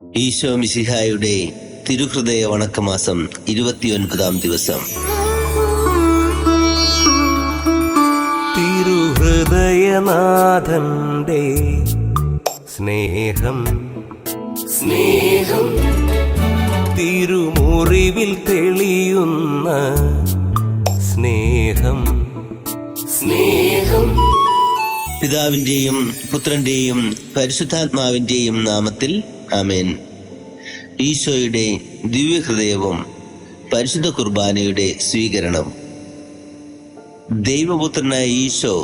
ഈശോ മിശിഹായുടെ തിരുഹൃദയ വണക്കമാസം 29-ാം ദിവസം. തിരുഹൃദയനാഥന്റെ സ്നേഹം തിരുമുറിവിൽ തെളിയുന്ന സ്നേഹം പിതാവിന്റെയും പുത്രന്റെയും പരിശുദ്ധാത്മാവിന്റെയും നാമത്തിൽ ആമേൻ. ഈശോയുടെ ദിവ്യഹൃദയവും പരിശുദ്ധ കുർബാനയുടെ സ്വീകരണം. ദൈവപുത്രനായ ഈശോ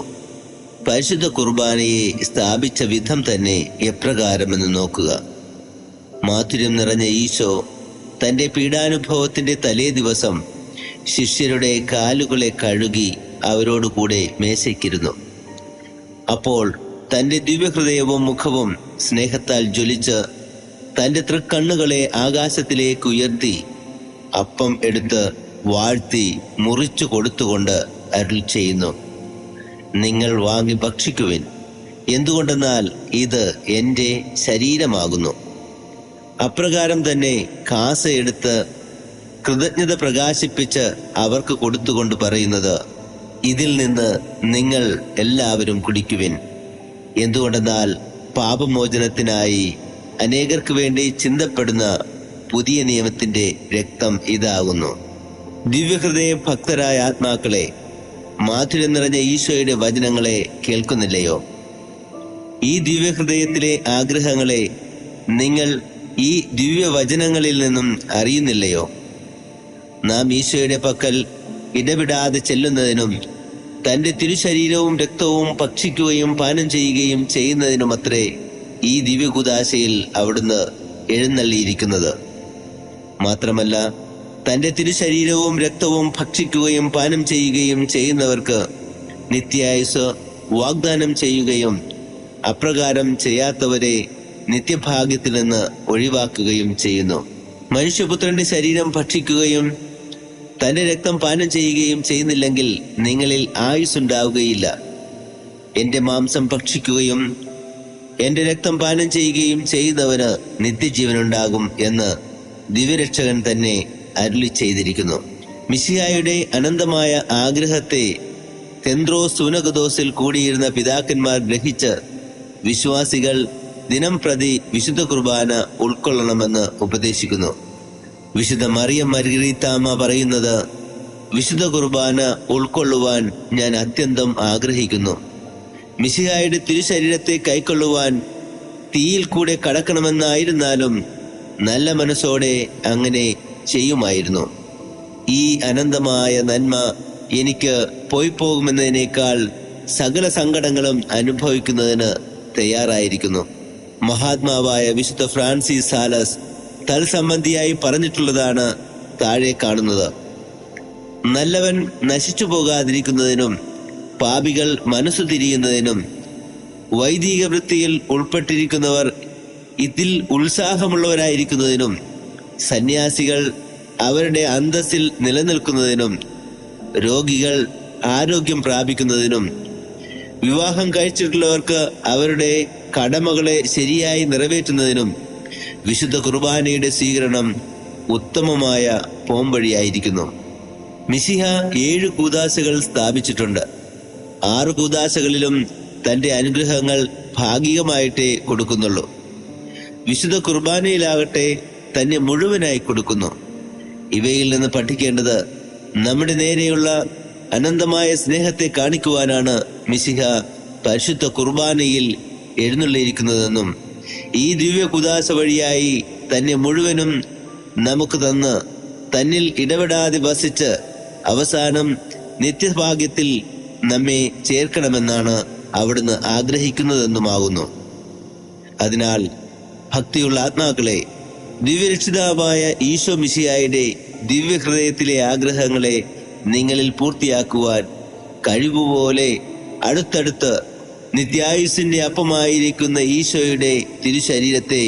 പരിശുദ്ധ കുർബാനയെ സ്ഥാപിച്ച വിധം തന്നെ എപ്രകാരമെന്ന് നോക്കുക. മാധുര്യം നിറഞ്ഞ ഈശോ തന്റെ പീഡാനുഭവത്തിന്റെ തലേ ദിവസം ശിഷ്യരുടെ കാലുകളെ കഴുകി അവരോടുകൂടെ മേശയ്ക്കിരുന്നു. അപ്പോൾ തന്റെ ദിവ്യഹൃദയവും മുഖവും സ്നേഹത്താൽ ജ്വലിച്ച് തന്റെ തൃക്കണ്ണുകളെ ആകാശത്തിലേക്ക് ഉയർത്തി അപ്പം എടുത്ത് വാഴ്ത്തി മുറിച്ചു കൊടുത്തുകൊണ്ട് അരുൾ ചെയ്യുന്നു, നിങ്ങൾ വാങ്ങി ഭക്ഷിക്കുവിൻ, എന്തുകൊണ്ടെന്നാൽ ഇത് എൻ്റെ ശരീരമാകുന്നു. അപ്രകാരം തന്നെ കാസ എടുത്ത് കൃതജ്ഞത പ്രകാശിപ്പിച്ച് അവർക്ക് കൊടുത്തുകൊണ്ട് പറയുന്നത്, ഇതിൽ നിന്ന് നിങ്ങൾ എല്ലാവരും കുടിക്കുവിൻ, എന്തുകൊണ്ടെന്നാൽ പാപമോചനത്തിനായി അനേകർക്ക് വേണ്ടി ചിന്തപ്പെടുന്ന പുതിയ നിയമത്തിന്റെ രക്തം ഇതാകുന്നു. ദിവ്യഹൃദയ ഭക്തരായ ആത്മാക്കളെ, മാധുര്യം നിറഞ്ഞ ഈശോയുടെ വചനങ്ങളെ കേൾക്കുന്നില്ലയോ? ഈ ദിവ്യഹൃദയത്തിലെ ആഗ്രഹങ്ങളെ നിങ്ങൾ ഈ ദിവ്യവചനങ്ങളിൽ നിന്നും അറിയുന്നില്ലയോ? നാം ഈശോയുടെ പക്കൽ ഇടപെടാതെ ചെല്ലുന്നതിനും തന്റെ തിരുശരീരവും രക്തവും ഭക്ഷിക്കുകയും പാനം ചെയ്യുകയും ചെയ്യുന്നതിനുമത്രേ ഈ ദിവ്യകുദാശയിൽ അവിടുന്ന് എഴുന്നള്ളിയിരിക്കുന്നത്. മാത്രമല്ല, തന്റെ തിരുശരീരവും രക്തവും ഭക്ഷിക്കുകയും പാനം ചെയ്യുകയും ചെയ്യുന്നവർക്ക് നിത്യായുസ് വാഗ്ദാനം ചെയ്യുകയും അപ്രകാരം ചെയ്യാത്തവരെ നിത്യഭാഗ്യത്തിൽ നിന്ന് ഒഴിവാക്കുകയും ചെയ്യുന്നു. മനുഷ്യപുത്രന്റെ ശരീരം ഭക്ഷിക്കുകയും തന്റെ രക്തം പാനം ചെയ്യുകയും ചെയ്യുന്നില്ലെങ്കിൽ നിങ്ങളിൽ ആയുസ്സുണ്ടാവുകയില്ല. എന്റെ മാംസം ഭക്ഷിക്കുകയും എന്റെ രക്തം പാനം ചെയ്യുകയും ചെയ്യുന്നവന് നിത്യജീവനുണ്ടാകും എന്ന് ദിവ്യരക്ഷകൻ തന്നെ അരുളി ചെയ്തിരിക്കുന്നു. മിശിഹായുടെ അനന്തമായ ആഗ്രഹത്തെ തെന്ത്രോസ് സുനകദോസിൽ കൂടിയിരുന്ന പിതാക്കന്മാർ ഗ്രഹിച്ച് വിശ്വാസികൾ ദിനം പ്രതി വിശുദ്ധ കുർബാന ഉൾക്കൊള്ളണമെന്ന് ഉപദേശിക്കുന്നു. വിശുദ്ധ മറിയം മർഗരീത്താമ്മ പറയുന്നത്, വിശുദ്ധ കുർബാന ഉൾക്കൊള്ളുവാൻ ഞാൻ അത്യന്തം ആഗ്രഹിക്കുന്നു. മിശിഹായുടെ തിരുശരീരത്തെ കൈക്കൊള്ളുവാൻ തീയിൽ കൂടെ കടക്കണമെന്നായിരുന്നാലും നല്ല മനസ്സോടെ അങ്ങനെ ചെയ്യുമായിരുന്നു. ഈ അനന്തമായ നന്മ എനിക്ക് പോയി പോകുമെന്നതിനേക്കാൾ സകല സങ്കടങ്ങളും അനുഭവിക്കുന്നതിന് തയ്യാറായിരിക്കുന്നു. മഹാത്മാവായ വിശുദ്ധ ഫ്രാൻസിസ് സാലസ് തൽസംബന്ധിയായി പറഞ്ഞിട്ടുള്ളതാണ് താഴെ കാണുന്നത്. നല്ലവൻ നശിച്ചു പോകാതിരിക്കുന്നതിനും പാപികൾ മനസ്സു തിരിയുന്നതിനും വൈദിക വൃത്തിയിൽ ഉൾപ്പെട്ടിരിക്കുന്നവർ ഇതിൽ ഉത്സാഹമുള്ളവരായിരിക്കുന്നതിനും സന്യാസികൾ അവരുടെ അന്തസ്സിൽ നിലനിൽക്കുന്നതിനും രോഗികൾ ആരോഗ്യം പ്രാപിക്കുന്നതിനും വിവാഹം കഴിച്ചിട്ടുള്ളവർക്ക് അവരുടെ കടമകളെ ശരിയായി നിറവേറ്റുന്നതിനും വിശുദ്ധ കുർബാനയുടെ സ്വീകരണം ഉത്തമമായ പോംവഴിയായിരിക്കുന്നു. മിശിഹ 7 കൂദാശകൾ സ്ഥാപിച്ചിട്ടുണ്ട്. 6 കൂദാശകളിലും തന്റെ അനുഗ്രഹങ്ങൾ ഭാഗികമായിട്ടേ കൊടുക്കുന്നുള്ളൂ. വിശുദ്ധ കുർബാനയിലാകട്ടെ തന്നെ മുഴുവനായി കൊടുക്കുന്നു. ഇവയിൽ നിന്ന് പഠിക്കേണ്ടത് നമ്മുടെ നേരെയുള്ള അനന്തമായ സ്നേഹത്തെ കാണിക്കുവാനാണ് മിശിഹ പരിശുദ്ധ കുർബാനയിൽ എഴുന്നള്ളിയിരിക്കുന്നതെന്നും ഈ ദിവ്യ കുദാശ വഴിയായി തന്നെ മുഴുവനും നമുക്ക് തന്ന് തന്നിൽ ഇടപെടാതെ വസിച്ച് അവസാനം നിത്യഭാഗ്യത്തിൽ നമ്മെ ചേർക്കണമെന്നാണ് അവിടുന്ന് ആഗ്രഹിക്കുന്നതെന്നുമാകുന്നു. അതിനാൽ ഭക്തിയുള്ള ആത്മാക്കളെ, ദിവ്യരക്ഷിതാവായ ഈശോ മിശിഹായുടെ ദിവ്യഹൃദയത്തിലെ ആഗ്രഹങ്ങളെ നിങ്ങളിൽ പൂർത്തിയാക്കുവാൻ കഴിവുപോലെ അടുത്തടുത്ത് നിത്യായുസിന്റെ അപ്പമായിരിക്കുന്ന ഈശോയുടെ തിരുശരീരത്തെ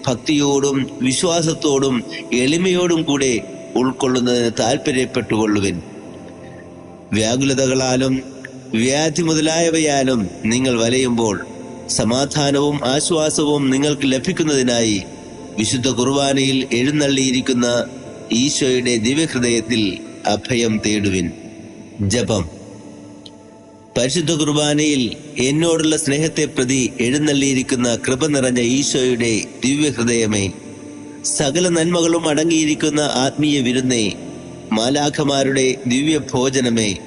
ഭക്തിയോടും വിശ്വാസത്തോടും എളിമയോടും കൂടെ ഉൾക്കൊള്ളുന്നതിന് താല്പര്യപ്പെട്ടുകൊള്ളുവിൻ. വ്യാകുലതകളാലും വ്യാധി മുതലായവയാലും നിങ്ങൾ വലയുമ്പോൾ സമാധാനവും ആശ്വാസവും നിങ്ങൾക്ക് ലഭിക്കുന്നതിനായി വിശുദ്ധ കുർബാനയിൽ എഴുന്നള്ളിയിരിക്കുന്ന ഈശോയുടെ ദിവ്യഹൃദയത്തിൽ അഭയം തേടുവിൻ. ജപം. പരിശുദ്ധ കുർബാനയിൽ എന്നോടുള്ള സ്നേഹത്തെ പ്രതി എഴുന്നള്ളിയിരിക്കുന്ന കൃപ നിറഞ്ഞ ഈശോയുടെ ദിവ്യഹൃദയമേ, സകല നന്മകളും അടങ്ങിയിരിക്കുന്ന ആത്മീയ വിരുന്നേ, മാലാഖമാരുടെ ദിവ്യ ഭോജനമേ,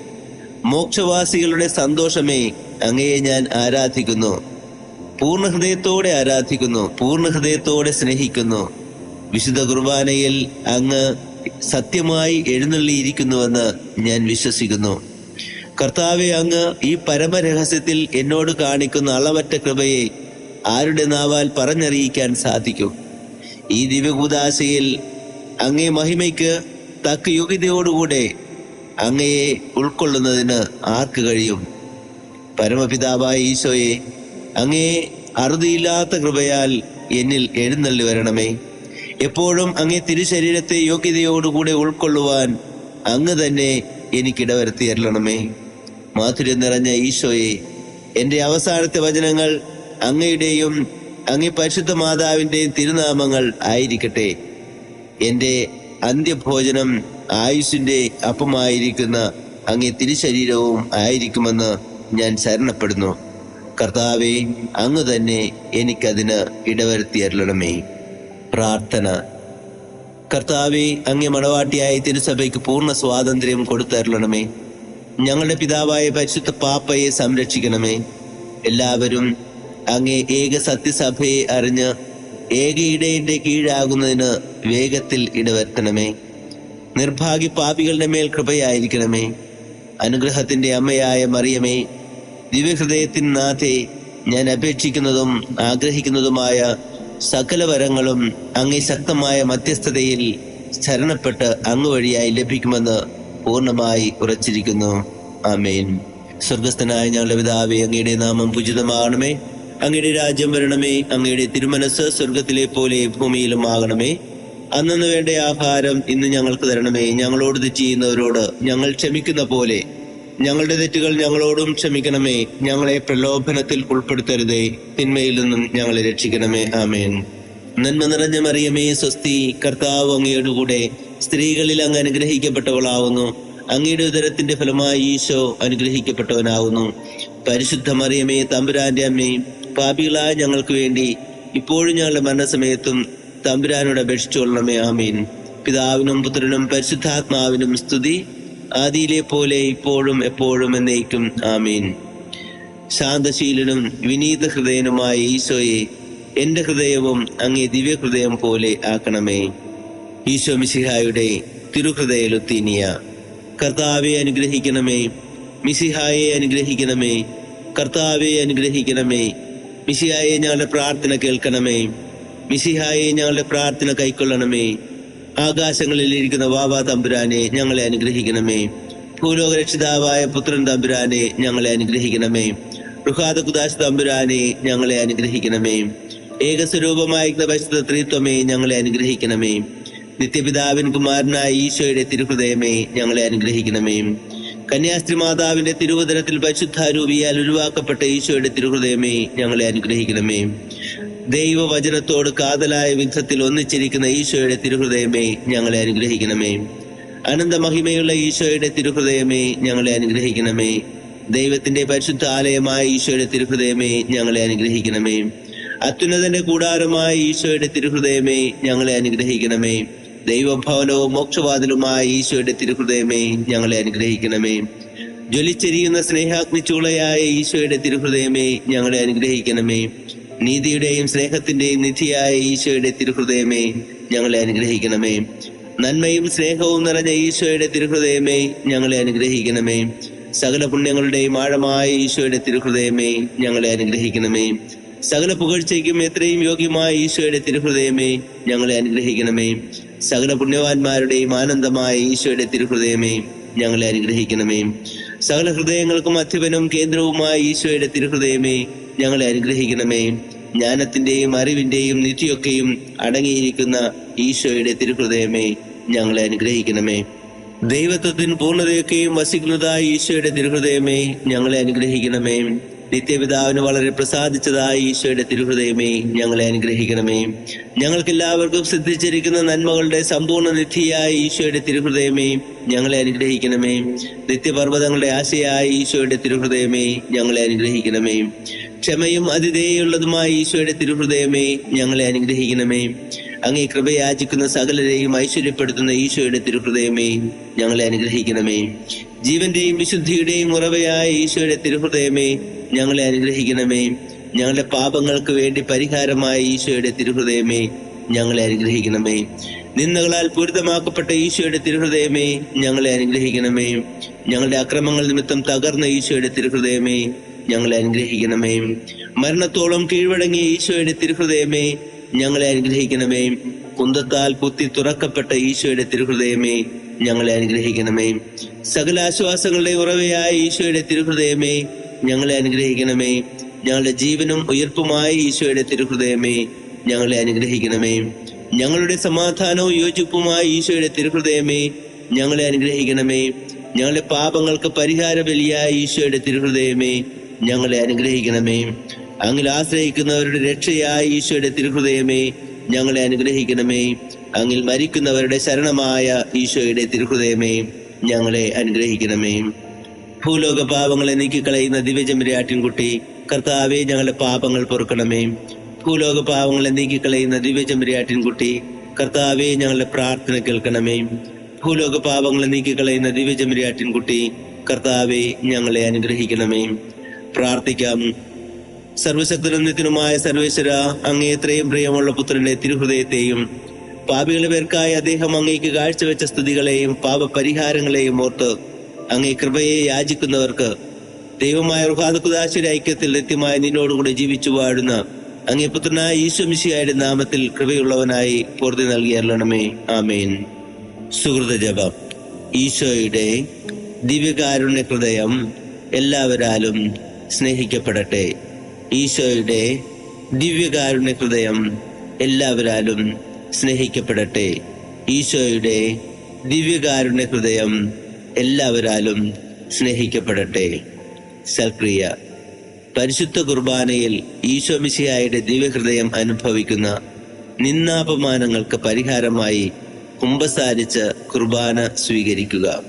മോക്ഷവാസികളുടെ സന്തോഷമേ, അങ്ങയെ ഞാൻ ആരാധിക്കുന്നു. പൂർണ്ണ ഹൃദയത്തോടെ ആരാധിക്കുന്നു, പൂർണ്ണ ഹൃദയത്തോടെ സ്നേഹിക്കുന്നു. വിശുദ്ധ കുർബാനയിൽ അങ്ങ് സത്യമായി എഴുന്നള്ളിയിരിക്കുന്നുവെന്ന് ഞാൻ വിശ്വസിക്കുന്നു. കർത്താവെ, അങ്ങ് ഈ പരമരഹസ്യത്തിൽ എന്നോട് കാണിക്കുന്ന അളവറ്റ കൃപയെ ആരുടെ നാവാൽ പറഞ്ഞറിയിക്കാൻ സാധിക്കും? ഈ ദിവ്യകൂദാശയിൽ അങ്ങേ മഹിമയ്ക്ക് തക്ക യോഗ്യതയോടുകൂടെ അങ്ങയെ ഉൾക്കൊള്ളുന്നതിന് ആർക്ക് കഴിയും? പരമപിതാവായ ഈശോയെ, അങ്ങേ അറുതിയില്ലാത്ത കൃപയാൽ എന്നിൽ എഴുന്നള്ളി വരണമേ. എപ്പോഴും അങ്ങേ തിരുശരീരത്തെ യോഗ്യതയോടുകൂടെ ഉൾക്കൊള്ളുവാൻ അങ്ങ് തന്നെ എനിക്കിടവരുത്തി അരുളണമേ. മാധുര്യം നിറഞ്ഞ ഈശോയെ, എൻ്റെ അവസാനത്തെ വചനങ്ങൾ അങ്ങയുടെയും അങ്ങേ പരിശുദ്ധ മാതാവിൻ്റെയും തിരുനാമങ്ങൾ ആയിരിക്കട്ടെ. എൻ്റെ അന്ത്യഭോജനം ആയുസ്സിൻ്റെ അപ്പമായിരിക്കുന്ന അങ്ങേ തിരുശരീരവും ആയിരിക്കുമെന്ന് ഞാൻ ശരണപ്പെടുന്നു. കർത്താവെ, അങ്ങ് തന്നെ എനിക്കതിന് ഇടവരുത്തി അരുളണമേ. പ്രാർത്ഥന. കർത്താവെ, അങ്ങേ മണവാട്ടിയായ തിരുസഭയ്ക്ക് പൂർണ്ണ സ്വാതന്ത്ര്യം കൊടുത്തരുളണമേ. ഞങ്ങളുടെ പിതാവായ പരിശുദ്ധ പാപ്പയെ സംരക്ഷിക്കണമേ. എല്ലാവരും അങ്ങേ ഏക സത്യസഭയെ അറിഞ്ഞ് ഏക ഇടയന്റെ കീഴാകുന്നതിന് വേഗത്തിൽ ഇടവരുത്തണമേ. നിർഭാഗ്യ പാപികളുടെ മേൽ കൃപയായിരിക്കണമേ. അനുഗ്രഹത്തിന്റെ അമ്മയായ മറിയമേ, ദിവ്യഹൃദയത്തിൻ നാഥേ, ഞാൻ അപേക്ഷിക്കുന്നതും ആഗ്രഹിക്കുന്നതുമായ സകല വരങ്ങളും അങ്ങേ ശക്തമായ മധ്യസ്ഥതയിൽ ശരണപ്പെട്ട് അങ്ങ് വഴിയായി ലഭിക്കുമെന്ന് പൂർണ്ണമായി ഉറച്ചിരിക്കുന്നു. ആമേൻ. സ്വർഗസ്ഥനായ ഞങ്ങളുടെ പിതാവേ, അങ്ങയുടെ നാമം പൂജിതമാകണമേ. അങ്ങയുടെ രാജ്യം വരണമേ. അങ്ങയുടെ തിരുമനസ് സ്വർഗത്തിലെ പോലെ ഭൂമിയിലും ആകണമേ. അന്നു വേണ്ട ആഹാരം ഇന്ന് ഞങ്ങൾക്ക് തരണമേ. ഞങ്ങളോട് തെറ്റ് ചെയ്യുന്നവരോട് ഞങ്ങൾ ക്ഷമിക്കുന്ന പോലെ ഞങ്ങളുടെ തെറ്റുകൾ ഞങ്ങളോടും ക്ഷമിക്കണമേ. ഞങ്ങളെ പ്രലോഭനത്തിൽ ഉൾപ്പെടുത്തരുതേ, തിന്മയിൽ നിന്നും ഞങ്ങളെ രക്ഷിക്കണമേ. ആമേൻ. നന്മ നിറഞ്ഞ മറിയമേ, സ്വസ്തി, കർത്താവ് അങ്ങയോടുകൂടെ സ്ത്രീകളിൽ അങ്ങ് അനുഗ്രഹിക്കപ്പെട്ടവളാവുന്നു. അങ്ങയുടെ ഉദരത്തിന്റെ ഫലമായി ഈശോ അനുഗ്രഹിക്കപ്പെട്ടവനാവുന്നു. പരിശുദ്ധ മറിയമേ, തമ്പുരാന്റെ അമ്മേ, പാപികളായ ഞങ്ങൾക്ക് വേണ്ടി ഇപ്പോഴും ഞങ്ങളുടെ മരണസമയത്തും തമ്പുരാനോട് അപേക്ഷിച്ചുകൊള്ളണമേ. ആമീൻ. പിതാവിനും പുത്രനും പരിശുദ്ധാത്മാവിനും സ്തുതി, ആദിയിലെ പോലെ ഇപ്പോഴും എപ്പോഴും എന്നേക്കും. ആമീൻ. ശാന്തശീലനും വിനീത ഹൃദയനുമായ ഈശോയെ, എന്റെ ഹൃദയവും അങ്ങേ ദിവ്യഹൃദയം പോലെ ആക്കണമേ. ഈശോ മിശിഹായുടെ തിരുഹൃദയ ലുത്തീനിയ. കർത്താവെ അനുഗ്രഹിക്കണമേ. മിശിഹായെ അനുഗ്രഹിക്കണമേ. കർത്താവെ അനുഗ്രഹിക്കണമേ. മിശിഹായെ ഞങ്ങളുടെ പ്രാർത്ഥന കേൾക്കണമേ. മിശിഹായെ ഞങ്ങളുടെ പ്രാർത്ഥന കൈക്കൊള്ളണമേ. ആകാശങ്ങളിൽ ഇരിക്കുന്ന വാവാ തമ്പുരാനെ ഞങ്ങളെ അനുഗ്രഹിക്കണമേ. ഭൂലോക രക്ഷിതാവായ പുത്രൻ തമ്പുരാനെ ഞങ്ങളെ അനുഗ്രഹിക്കണമേ. റുഹാദ കുദാശ് തമ്പുരാനെ ഞങ്ങളെ അനുഗ്രഹിക്കണമേ. ഏകസ്വരൂപമായിരിക്കുന്ന പരിശുദ്ധ ത്രിത്വമേ ഞങ്ങളെ അനുഗ്രഹിക്കണമേ. നിത്യപിതാവിൻ കുമാരനായ ഈശോയുടെ തിരുഹൃദയമേ ഞങ്ങളെ അനുഗ്രഹിക്കണമേ. കന്യാസ്ത്രീ മാതാവിന്റെ തിരുവുദരത്തിൽ പരിശുദ്ധാരൂപിയാൽ ഉരുവാക്കപ്പെട്ട ഈശോയുടെ തിരുഹൃദയമേ ഞങ്ങളെ അനുഗ്രഹിക്കണമേ. ദൈവവചനത്തോട് കാതലായ വിധത്തിൽ ഒന്നിച്ചിരിക്കുന്ന ഈശോയുടെ തിരുഹൃദയമേ ഞങ്ങളെ അനുഗ്രഹിക്കണമേ. അനന്ത മഹിമയുള്ള ഈശോയുടെ തിരുഹൃദയമേ ഞങ്ങളെ അനുഗ്രഹിക്കണമേ. ദൈവത്തിന്റെ പരിശുദ്ധ ആലയമായ ഈശോയുടെ തിരുഹൃദയമേ ഞങ്ങളെ അനുഗ്രഹിക്കണമേ. അത്യുന്നതന്റെ കൂടാരമായ ഈശോയുടെ തിരുഹൃദയമേ ഞങ്ങളെ അനുഗ്രഹിക്കണമേ. ദൈവഭവനവും മോക്ഷവാതിലുമായ ഈശോയുടെ തിരുഹൃദയമേ ഞങ്ങളെ അനുഗ്രഹിക്കണമേ. ജ്വലിച്ചെരിയുന്ന സ്നേഹാഗ്നിച്ചൂളയായ ഈശോയുടെ തിരുഹൃദയമേ ഞങ്ങളെ അനുഗ്രഹിക്കണമേ. നീതിയുടെയും സ്നേഹത്തിന്റെയും നിധിയായ ഈശോയുടെ തിരുഹൃദയമേ ഞങ്ങളെ അനുഗ്രഹിക്കണമേ. നന്മയും സ്നേഹവും നിറഞ്ഞ ഈശോയുടെ തിരുഹൃദയമേ ഞങ്ങളെ അനുഗ്രഹിക്കണമേ. സകല പുണ്യങ്ങളുടെയും ആഴമായ ഈശോയുടെ തിരുഹൃദയമേ ഞങ്ങളെ അനുഗ്രഹിക്കണമേ. സകല പുകഴ്ചയ്ക്കും എത്രയും യോഗ്യമായ ഈശോയുടെ തിരുഹൃദയമേ ഞങ്ങളെ അനുഗ്രഹിക്കണമേ. സകല പുണ്യവാന്മാരുടെയും ആനന്ദമായ ഈശോയുടെ തിരുഹൃദയമേ ഞങ്ങളെ അനുഗ്രഹിക്കണമേ. സകല ഹൃദയങ്ങൾക്കും അധിപനും കേന്ദ്രവുമായ ഈശോയുടെ തിരുഹൃദയമേ ഞങ്ങളെ അനുഗ്രഹിക്കണമേ. ജ്ഞാനത്തിന്റെയും അറിവിന്റെയും നിധിയൊക്കെയും അടങ്ങിയിരിക്കുന്ന ഈശോയുടെ തിരുഹൃദയമേ ഞങ്ങളെ അനുഗ്രഹിക്കണമേ. ദൈവത്വത്തിന് പൂർണ്ണതയൊക്കെയും വസിക്കുന്നതായ ഈശോയുടെ തിരുഹൃദയമേ ഞങ്ങളെ അനുഗ്രഹിക്കണമേ. നിത്യപിതാവിന് വളരെ പ്രസാദിച്ചതായ ഈശോയുടെ തിരുഹൃദയമേ, ഞങ്ങളെ അനുഗ്രഹിക്കണമേ. ഞങ്ങൾക്കെല്ലാവർക്കും സിദ്ധിച്ചിരിക്കുന്ന നന്മകളുടെ സമ്പൂർണ്ണ നിധിയായ ഈശോയുടെ തിരുഹൃദയമേ, ഞങ്ങളെ അനുഗ്രഹിക്കണമേ. നിത്യപർവ്വതങ്ങളുടെ ആശയായ ഈശോയുടെ തിരുഹൃദയമേ, ഞങ്ങളെ അനുഗ്രഹിക്കണമേ. ക്ഷമയും അതിഥേയുള്ളതുമായ ഈശോയുടെ തിരുഹൃദയമേ, ഞങ്ങളെ അനുഗ്രഹിക്കണമേ. അങ്ങേ കൃപയാചിക്കുന്ന സകലരെയും ഐശ്വര്യപ്പെടുത്തുന്ന ഈശോയുടെ തിരുഹൃദയമേ, ഞങ്ങളെ അനുഗ്രഹിക്കണമേ. ജീവന്റെയും വിശുദ്ധിയുടെയും ഉറവയായ ഈശോയുടെ തിരുഹൃദയമേ, ഞങ്ങളെ അനുഗ്രഹിക്കണമേ. ഞങ്ങളുടെ പാപങ്ങൾക്ക് വേണ്ടി പരിഹാരമായ ഈശോയുടെ തിരുഹൃദയമേ, ഞങ്ങളെ അനുഗ്രഹിക്കണമേ. നിന്ദകളാൽ പൂരിതമാക്കപ്പെട്ട ഈശോയുടെ തിരുഹൃദയമേ, ഞങ്ങളെ അനുഗ്രഹിക്കണമേ. ഞങ്ങളുടെ അക്രമങ്ങൾ നിമിത്തം തകർന്ന ഈശോയുടെ തിരുഹൃദയമേ, ഞങ്ങളെ അനുഗ്രഹിക്കണമേ. മരണത്തോളം കീഴ്വഴങ്ങിയ ഈശോയുടെ തിരുഹൃദയമേ, ഞങ്ങളെ അനുഗ്രഹിക്കണമേ. കുന്തത്താൽ കുത്തി തുറക്കപ്പെട്ട ഈശോയുടെ തിരുഹൃദയമേ, ഞങ്ങളെ അനുഗ്രഹിക്കണമേ. സകല ആശ്വാസങ്ങളുടെ ഉറവയായ ഈശോയുടെ തിരുഹൃദയമേ, ഞങ്ങളെ അനുഗ്രഹിക്കണമേ. ഞങ്ങളുടെ ജീവനും ഉയർപ്പുമായ ഈശോയുടെ തിരുഹൃദയമേ, ഞങ്ങളെ അനുഗ്രഹിക്കണമേ. ഞങ്ങളുടെ സമാധാനവും യോജിപ്പുമായ ഈശോയുടെ തിരുഹൃദയമേ, ഞങ്ങളെ അനുഗ്രഹിക്കണമേ. ഞങ്ങളുടെ പാപങ്ങൾക്ക് പരിഹാര ബലിയായ ഈശോയുടെ തിരുഹൃദയമേ, ഞങ്ങളെ അനുഗ്രഹിക്കണമേ. അങ്ങിൽ ആശ്രയിക്കുന്നവരുടെ രക്ഷയായ ഈശോയുടെ തിരുഹൃദയമേ, ഞങ്ങളെ അനുഗ്രഹിക്കണമേ. അങ്ങിൽ മരിക്കുന്നവരുടെ ശരണമായ ഈശോയുടെ തിരുഹൃദയമേ, ഞങ്ങളെ അനുഗ്രഹിക്കണമേ. ഭൂലോക പാപങ്ങളെ നീക്കിക്കളയുന്ന ദിവ്യചെമ്പരാട്ടിൻകുട്ടി, കർത്താവേ, ഞങ്ങളുടെ പാപങ്ങൾ പൊറുക്കണമേ. ഭൂലോക പാപങ്ങളെ നീക്കിക്കളയുന്ന ദിവ്യചെമ്പരാട്ടിൻകുട്ടി, കർത്താവേ, ഞങ്ങളുടെ പ്രാർത്ഥന കേൾക്കണമേ. ഭൂലോക പാപങ്ങളെ നീക്കിക്കളയുന്ന ദിവ്യചെമ്പരാട്ടിൻകുട്ടി, കർത്താവേ, ഞങ്ങളെ അനുഗ്രഹിക്കണമേ. പ്രാർത്ഥിക്കാം. സർവശക്തനും നിത്യനുമായ സർവേശ്വര, അങ്ങേ എത്രയും പ്രിയമുള്ള പുത്രന്റെ തിരുഹൃദയത്തെയും പാപികളുടെ പേർക്കായി അദ്ദേഹം അങ്ങേക്ക് കാഴ്ചവെച്ച സ്തുതികളെയും പാപപരിഹാരങ്ങളെയും ഓർത്ത് അങ്ങേ കൃപയെ യാചിക്കുന്നവർക്ക് ദൈവമായ റുഹാദുദാശയുടെ ഐക്യത്തിൽ നിത്യമായി നിന്നോടുകൂടി ജീവിച്ചു വാഴുന്ന അങ്ങേ പുത്രനായ ഈശോ മിശിഹായുടെ നാമത്തിൽ കൃപയുള്ളവനായി പൂർത്തി നൽകിയരുളണമേ. ആമേൻ. സുഹൃത ജപം. ഈശോയുടെ ദിവ്യകാരുണ്യ ഹൃദയം എല്ലാവരാലും സ്നേഹിക്കപ്പെടട്ടെ. ഈശോയുടെ ദിവ്യകാരുണ്യ ഹൃദയം എല്ലാവരാലും സ്നേഹിക്കപ്പെടട്ടെ. ഈശോയുടെ ദിവ്യകാരുണ്യ ഹൃദയം എല്ലാവരാലും സ്നേഹിക്കപ്പെടട്ടെ. സൽക്രിയ. പരിശുദ്ധ കുർബാനയിൽ ഈശോ മിശിഹായുടെ ദിവ്യഹൃദയം അനുഭവിക്കുന്ന നിന്ദാപമാനങ്ങൾക്ക് പരിഹാരമായി കുമ്പസാരിച്ച് കുർബാന സ്വീകരിക്കുക.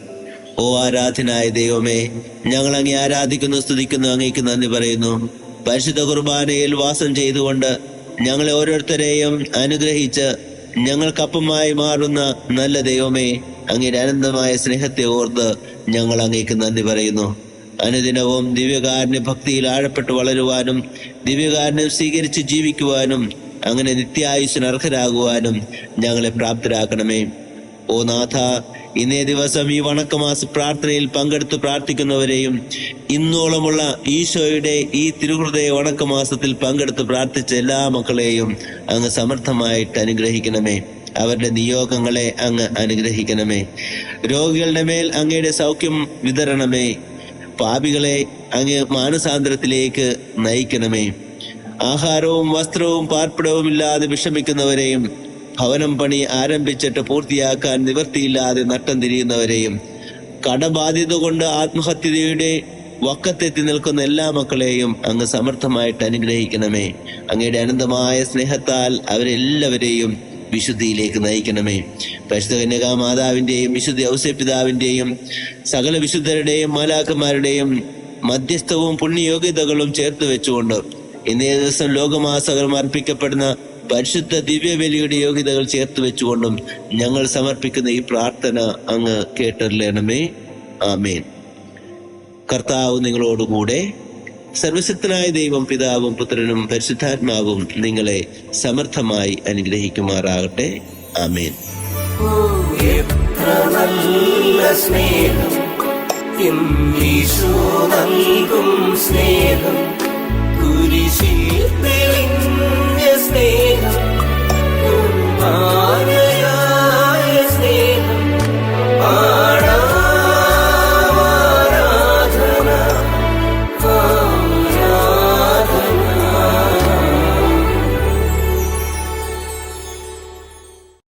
ഓ ആരാധനായ ദൈവമേ, ഞങ്ങൾ അങ്ങേ ആരാധിക്കുന്നു, സ്തുതിക്കുന്നു, അങ്ങേക്ക് നന്ദി പറയുന്നു. പരിശുദ്ധ കുർബാനയിൽ വാസം ചെയ്തുകൊണ്ട് ഞങ്ങളെ ഓരോരുത്തരെയും അനുഗ്രഹിച്ച് ഞങ്ങൾക്കപ്പമായി മാറുന്ന നല്ല ദൈവമേ, അങ്ങയുടെ അനന്തമായ സ്നേഹത്തെ ഓർത്ത് ഞങ്ങൾ അങ്ങേക്ക് നന്ദി പറയുന്നു. അനുദിനവും ദിവ്യകാരുണ്യ ഭക്തിയിൽ ആഴപ്പെട്ട് വളരുവാനും ദിവ്യകാരുണ്യം സ്വീകരിച്ച് ജീവിക്കുവാനും അങ്ങനെ നിത്യായുസ്സിന് അർഹരാകുവാനും ഞങ്ങളെ പ്രാപ്തരാക്കണമേ. ഓ നാഥ, ഇന്നേ ദിവസം ഈ വണക്കമാസ പ്രാർത്ഥനയിൽ പങ്കെടുത്ത് പ്രാർത്ഥിക്കുന്നവരെയും ഇന്നോളമുള്ള ഈശോയുടെ ഈ തിരുഹൃദയ വണക്കമാസത്തിൽ പങ്കെടുത്ത് പ്രാർത്ഥിച്ച എല്ലാ മക്കളെയും അങ്ങ് സമർത്ഥമായിട്ട് അനുഗ്രഹിക്കണമേ. അവരുടെ നിയോഗങ്ങളെ അങ്ങ് അനുഗ്രഹിക്കണമേ. രോഗികളുടെ മേൽ അങ്ങയുടെ സൗഖ്യം വിതരണമേ. പാപികളെ അങ്ങ് മാനസാന്തരത്തിലേക്ക് നയിക്കണമേ. ആഹാരവും വസ്ത്രവും പാർപ്പിടവും ഇല്ലാതെ വിഷമിക്കുന്നവരെയും ഭവനം പണി ആരംഭിച്ചിട്ട് പൂർത്തിയാക്കാൻ നിവൃത്തിയില്ലാതെ നട്ടം തിരിയുന്നവരെയും കടബാധ്യത കൊണ്ട് ആത്മഹത്യയുടെ വക്കത്തെത്തി നിൽക്കുന്ന എല്ലാ മക്കളെയും അങ്ങ് സമർത്ഥമായിട്ട് അനുഗ്രഹിക്കണമേ. അങ്ങയുടെ അനന്തമായ സ്നേഹത്താൽ അവരെല്ലാവരെയും വിശുദ്ധിയിലേക്ക് നയിക്കണമേ. പരിശുദ്ധ കന്യകാ മാതാവിന്റെയും വിശുദ്ധ ഔസേപ്പിതാവിന്റെയും സകല വിശുദ്ധരുടെയും മാലാഖമാരുടെയും മധ്യസ്ഥവും പുണ്യയോഗ്യതകളും ചേർത്ത് വെച്ചുകൊണ്ട് ഇന്നേ ദിവസം ലോകമാസകലം അർപ്പിക്കപ്പെടുന്ന പരിശുദ്ധ ദിവ്യബലിയുടെ യോഗ്യതകൾ ചേർത്ത് വെച്ചുകൊണ്ടും ഞങ്ങൾ സമർപ്പിക്കുന്ന ഈ പ്രാർത്ഥന അങ്ങ് കേട്ടറിയണമേ. ആമേൻ. കർത്താവ് നിങ്ങളോടുകൂടെ. സർവശക്തനായ ദൈവം പിതാവും പുത്രനും പരിശുദ്ധാത്മാവും നിങ്ങളെ സമർത്ഥമായി അനുഗ്രഹിക്കുമാറാകട്ടെ. ആമേൻ. എത്ര നല്ല സ്നേഹം ഈശോ